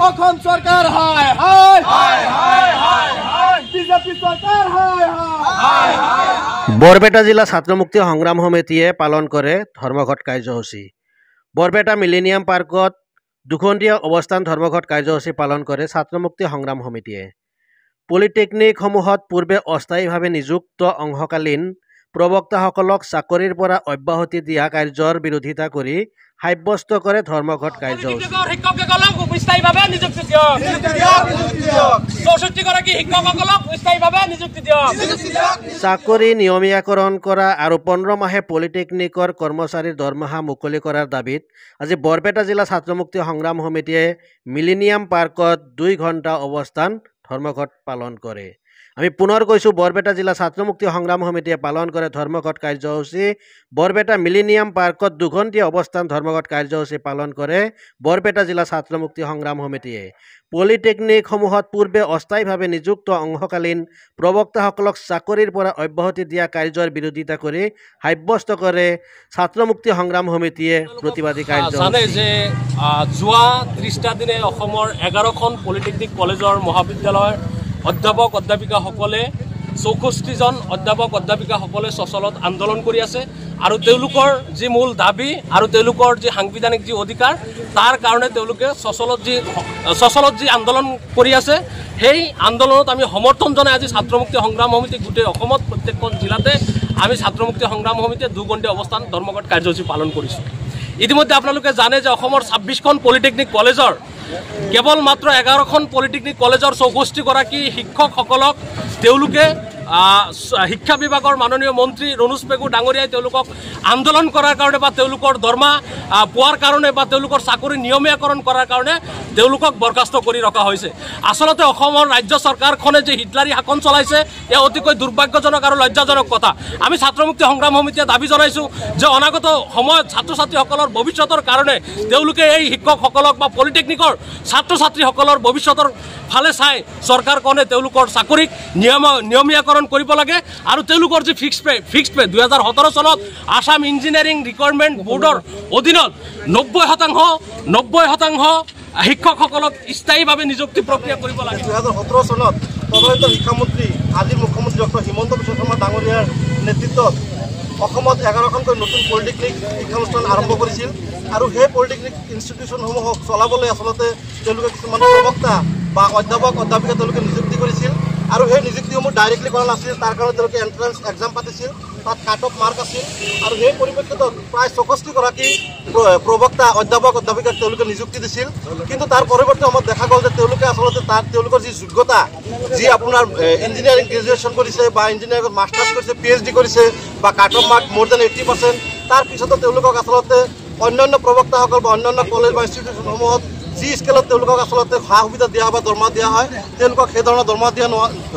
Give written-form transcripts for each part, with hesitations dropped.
অসম চৰকাৰ হায় হায় হায় হায় হায় হায় বিজেপি চৰকাৰ হায় হায় হায়। বৰপেটা জিলা ছাত্ৰ মুক্তি সংগ্ৰাম সমিতিয়ে পালন কৰে ধৰ্মঘট কাৰ্যসূচী। বৰপেটা মিলেনিয়াম পাৰ্কত দুখন্তীয়া অৱস্থান ধৰ্মঘট কাৰ্যসূচী পালন কৰে ছাত্ৰ মুক্তি সংগ্ৰাম সমিতিয়ে। পলিটেকনিকসমূহত পূৰ্বে অস্থায়ীভাৱে নিযুক্ত অংশকালীন প্ৰবক্তাসকলক চাকৰিৰ পৰা অব্যাহতি দিয়া কাৰ্যৰ বিৰোধিতা কৰি সাব্যস্ত কৰে ধৰ্মঘট কাৰ্যসূচী। চাকৰি নিয়মীয়াকৰণ কৰা আৰু 15 মাহে পলিটেকনিকৰ কৰ্মচাৰীৰ দৰমহা মুকলি কৰাৰ দাবীত আজি বৰপেটা জিলা ছাত্ৰ মুক্তি সংগ্ৰাম সমিতিয়ে মিলেনিয়াম পাৰ্কত 2 ঘণ্টা অৱস্থান ধৰ্মঘট পালন কৰে। আমি পুনৰ কৈছোঁ, বৰপেটা জিলা ছাত্ৰ মুক্তি সংগ্ৰাম সমিতিয়ে পালন কৰে ধৰ্মঘট কাৰ্যসূচী। বৰপেটা মিলেনিয়াম পাৰ্কত দুঘণ্টীয়া অৱস্থান ধৰ্মঘট কাৰ্যসূচী পালন কৰে বৰপেটা জিলা ছাত্ৰ মুক্তি সংগ্ৰাম সমিতিয়ে। পলিটেকনিকসমূহত পূৰ্বে অস্থায়ীভাৱে নিযুক্ত অংশকালীন প্ৰবক্তাসকলক চাকৰিৰ পৰা অব্যাহতি দিয়া কাৰ্যৰ বিৰোধিতা কৰি সাব্যস্ত কৰে ছাত্ৰ মুক্তি সংগ্ৰাম সমিতিয়ে প্ৰতিবাদী কাৰ্য। জানে যে যোৱা 30টা দিনে অসমৰ 11খন পলিটেকনিক কলেজৰ মহাবিদ্যালয়ৰ অধ্যাপক অধ্যাপিকাসকলে 64জন অধ্যাপক অধ্যাপিকাসকলে সচলত আন্দোলন কৰি আছে আৰু তেওঁলোকৰ যি মূল দাবী আৰু তেওঁলোকৰ যি সাংবিধানিক যি অধিকাৰ তাৰ কাৰণে তেওঁলোকে সচলত যি আন্দোলন কৰি আছে, সেই আন্দোলনত আমি সমৰ্থন জনাই আজি ছাত্ৰ মুক্তি সংগ্ৰাম সমিতি গোটেই অসমত প্ৰত্যেকখন জিলাতে আমি ছাত্ৰ মুক্তি সংগ্ৰাম সমিতিয়ে 2 ঘণ্টা অৱস্থান ধৰ্মঘট কাৰ্যসূচী পালন কৰিছোঁ। ইতিমধ্যে আপোনালোকে জানে যে অসমৰ 26খন পলিটেকনিক কলেজৰ কেৱল মাত্ৰ 11খন পলিটেকনিক কলেজৰ 64গৰাকী শিক্ষকসকলক তেওঁলোকে শিক্ষা বিভাগৰ মাননীয় মন্ত্ৰী ৰণোজ পেগু ডাঙৰীয়াই তেওঁলোকক আন্দোলন কৰাৰ কাৰণে বা তেওঁলোকৰ দৰমহা পোৱাৰ কাৰণে বা তেওঁলোকৰ চাকৰি নিয়মীয়াকৰণ কৰাৰ কাৰণে তেওঁলোকক বৰখাস্ত কৰি ৰখা হৈছে। আচলতে অসমৰ ৰাজ্য চৰকাৰখনে যে হিটলাৰী শাসন চলাইছে, এয়া অতিকৈ দুৰ্ভাগ্যজনক আৰু লজ্জাজনক কথা। আমি ছাত্ৰ মুক্তি সংগ্ৰাম সমিতিয়ে দাবী জনাইছোঁ যে অনাগত সময়ত ছাত্ৰ ছাত্ৰীসকলৰ ভৱিষ্যতৰ কাৰণে তেওঁলোকে এই শিক্ষকসকলক বা পলিটেকনিকৰ ছাত্ৰ ছাত্ৰীসকলৰ ভৱিষ্যতৰ ফালে চাই চৰকাৰখনে তেওঁলোকৰ চাকৰিক নিয়মীয়াকৰণ কৰিব লাগে আৰু তেওঁলোকৰ যি ফিক্সড পে 2017 চনত আসাম ইঞ্জিনিয়াৰিং ৰিকুৱাৰমেণ্ট বোৰ্ডৰ অধীনত 90% শিক্ষকসকলক স্থায়ীভাৱে নিযুক্তি প্ৰক্ৰিয়া কৰিব লাগে। 2017 চনত তদানীন্তন শিক্ষামন্ত্ৰী আজিৰ মুখ্যমন্ত্ৰী ডক্টৰ হিমন্ত বিশ্ব শৰ্মা ডাঙৰীয়াৰ নেতৃত্বত অসমত 11খনকৈ নতুন পলিটেকনিক শিক্ষানুষ্ঠান আৰম্ভ কৰিছিল আৰু সেই পলিটেকনিক ইনষ্টিটিউশ্যনসমূহক চলাবলৈ আচলতে তেওঁলোকে কিছুমান প্ৰবক্তা বা অধ্যাপক অধ্যাপিকা তেওঁলোকে নিযুক্তি কৰিছিল আৰু সেই নিযুক্তিসমূহ ডাইৰেক্টলি কৰা নাছিল। তাৰ কাৰণে তেওঁলোকে এণ্ট্ৰেন্স এক্সাম পাতিছিল, তাত কাট অফ মাৰ্ক আছিল আৰু সেই পৰিপ্ৰেক্ষিতত প্ৰায় 64গৰাকী প্ৰবক্তা অধ্যাপক অধ্যাপিকাক তেওঁলোকে নিযুক্তি দিছিল। কিন্তু তাৰ পৰৱৰ্তী সময়ত দেখা গ'ল যে তেওঁলোকে আচলতে তেওঁলোকৰ যি যোগ্যতা, যি আপোনাৰ ইঞ্জিনিয়াৰিং গ্ৰেজুৱেশ্যন কৰিছে বা ইঞ্জিনিয়াৰিঙত মাষ্টাৰ্ছ কৰিছে, PhD কৰিছে বা cut off mark more than 80%, তাৰ পিছতো তেওঁলোকক আচলতে অন্যান্য প্ৰবক্তাসকল বা অন্যান্য কলেজ বা ইনষ্টিটিউশ্যনসমূহত যি স্কেলত তেওঁলোকক আচলতে সা সুবিধা দিয়া বা দৰমহা দিয়া হয়, তেওঁলোকক সেই ধৰণৰ দৰমহা দিয়া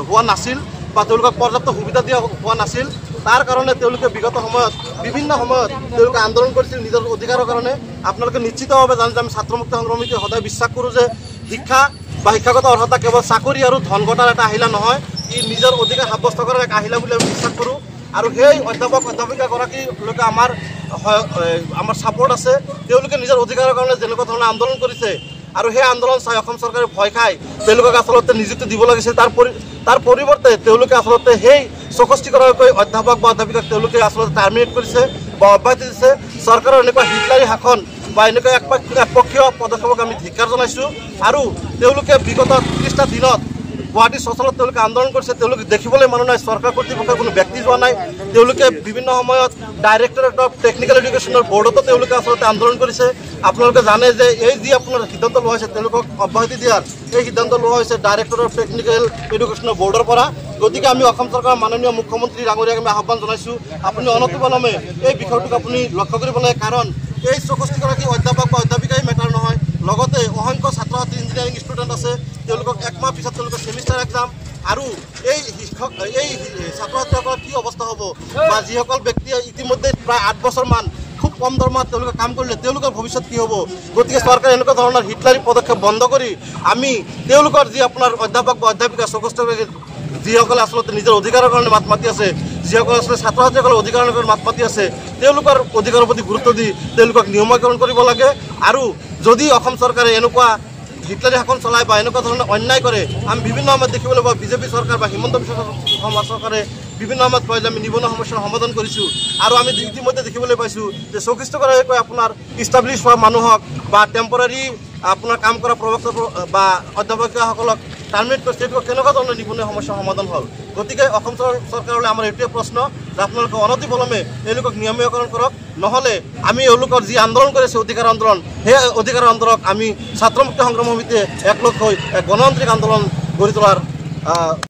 হোৱা নাছিল বা তেওঁলোকক পৰ্যাপ্ত সুবিধা দিয়া হোৱা নাছিল। তাৰ কাৰণে তেওঁলোকে বিগত সময়ত বিভিন্ন সময়ত তেওঁলোকে আন্দোলন কৰিছিল নিজৰ অধিকাৰৰ কাৰণে। আপোনালোকে নিশ্চিতভাৱে জানে যে আমি ছাত্ৰ মুক্তি সংগ্ৰাম সমিতিয়ে সদায় বিশ্বাস কৰোঁ যে শিক্ষা বা শিক্ষাগত অৰ্হতা কেৱল চাকৰি আৰু ধন ঘটাৰ এটা আহিলা নহয়, ই নিজৰ অধিকাৰ সাব্যস্ত কৰাৰ এক আহিলা বুলি আমি বিশ্বাস কৰোঁ। আৰু সেই অধ্যাপক অধ্যাপিকাগৰাকীলৈকে আমাৰ ছাপোৰ্ট আছে। তেওঁলোকে নিজৰ অধিকাৰৰ কাৰণে যেনেকুৱা ধৰণৰ আন্দোলন কৰিছে আৰু সেই আন্দোলন চাই অসম চৰকাৰে ভয় খাই তেওঁলোকক আচলতে নিযুক্তি দিব লাগিছিল। তাৰ পৰিৱৰ্তে তেওঁলোকে আচলতে সেই 64গৰাকী অধ্যাপক বা অধ্যাপিকাক তেওঁলোকে আচলতে টাৰ্মিনেট কৰিছে বা অব্যাহতি দিছে। চৰকাৰৰ এনেকুৱা হিটলাৰী শাসন বা এনেকুৱা একপক্ষীয় পদক্ষেপক আমি ধিক্কাৰ জনাইছোঁ আৰু তেওঁলোকে বিগত 30টা দিনত গুৱাহাটী চচলত তেওঁলোকে আন্দোলন কৰিছে। তেওঁলোকে দেখিবলৈ মানুহ নাই, চৰকাৰ কৰ্তৃপক্ষৰ কোনো ব্যক্তি যোৱা নাই। তেওঁলোকে বিভিন্ন সময়ত ডাইৰেক্টৰেট অফ টেকনিকেল এডুকেশ্যনৰ বৰ্ডতো তেওঁলোকে আচলতে আন্দোলন কৰিছে। আপোনালোকে জানে যে এই যি আপোনাৰ সিদ্ধান্ত লোৱা হৈছে তেওঁলোকক অব্যাহতি দিয়াৰ, এই সিদ্ধান্ত লোৱা হৈছে ডাইৰেক্টৰেট অফ টেকনিকেল এডুকেশ্যনৰ বৰ্ডৰ পৰা। গতিকে আমি অসম চৰকাৰৰ মাননীয় মুখ্যমন্ত্ৰী ডাঙৰীয়াক আমি আহ্বান জনাইছোঁ, আপুনি অনতিপলমে এই বিষয়টোক আপুনি লক্ষ্য কৰিব লাগে। কাৰণ এই 64গৰাকী অধ্যাপক বা অধ্যাপিকাই মেটাৰ নহয়, লগতে অসংখ্য ছাত্ৰ ছাত্ৰী ইঞ্জিনিয়াৰিং ষ্টুডেণ্ট আছে, তেওঁলোকক 1 মাহ পিছত তেওঁলোকৰ ছেমিষ্টাৰ এক্সাম আৰু এই ছাত্ৰ ছাত্ৰীসকলৰ কি অৱস্থা হ'ব বা যিসকল ব্যক্তিয়ে ইতিমধ্যে প্ৰায় 8 বছৰমান খুব কম দৰমহাত তেওঁলোকে কাম কৰিলে তেওঁলোকৰ ভৱিষ্যত কি হ'ব। গতিকে চৰকাৰে এনেকুৱা ধৰণৰ হিটলাৰী পদক্ষেপ বন্ধ কৰি আমি তেওঁলোকৰ যি আপোনাৰ অধ্যাপক বা অধ্যাপিকা 64গৰাকী যিসকলে আচলতে নিজৰ অধিকাৰৰ কাৰণে মাত মাতি আছে, যিসকলে আচলতে ছাত্ৰ ছাত্ৰীসকলৰ অধিকাৰৰ কাৰণে মাত মাতি আছে, তেওঁলোকৰ অধিকাৰৰ প্ৰতি গুৰুত্ব দি তেওঁলোকক নিয়মীয়াকৰণ কৰিব লাগে। আৰু যদি অসম চৰকাৰে এনেকুৱা হিটলাৰী শাসন চলাই বা এনেকুৱা ধৰণৰ অন্যায় কৰে আমি বিভিন্ন সময়ত দেখিবলৈ পাওঁ বিজেপি চৰকাৰ বা হিমন্ত বিশ্ব শৰ্মা চৰকাৰে বিভিন্ন সময়ত কয় যে আমি নিবনুৱা সমস্যাৰ সমাধান কৰিছোঁ আৰু আমি ইতিমধ্যে দেখিবলৈ পাইছোঁ যে চৌকিষ্টগৰাকীয়ে আপোনাৰ ইষ্টাব্লিছ হোৱা মানুহক বা টেম্পৰাৰী আপোনাৰ কাম কৰা প্ৰবক্তা বা অধ্যাপকসকলক টাৰ্মিনেট কৰিছে কেনেকুৱা ধৰণৰ নিবনুৱা সমস্যাৰ সমাধান হ'ল গতিকে অসম চৰকাৰলৈ আমাৰ এইটোৱে প্ৰশ্ন যে আপোনালোকে অনতিপলমে এওঁলোকক নিয়মীয়কৰণ কৰক নহ'লে আমি এওঁলোকৰ যি আন্দোলন কৰিছে অধিকাৰ আন্দোলন সেই অধিকাৰ আন্দোলনক আমি ছাত্ৰ মুক্তি সংগ্ৰাম সমিতিয়ে একলগ হৈ এক গণতান্ত্ৰিক আন্দোলন গঢ়ি তোলাৰ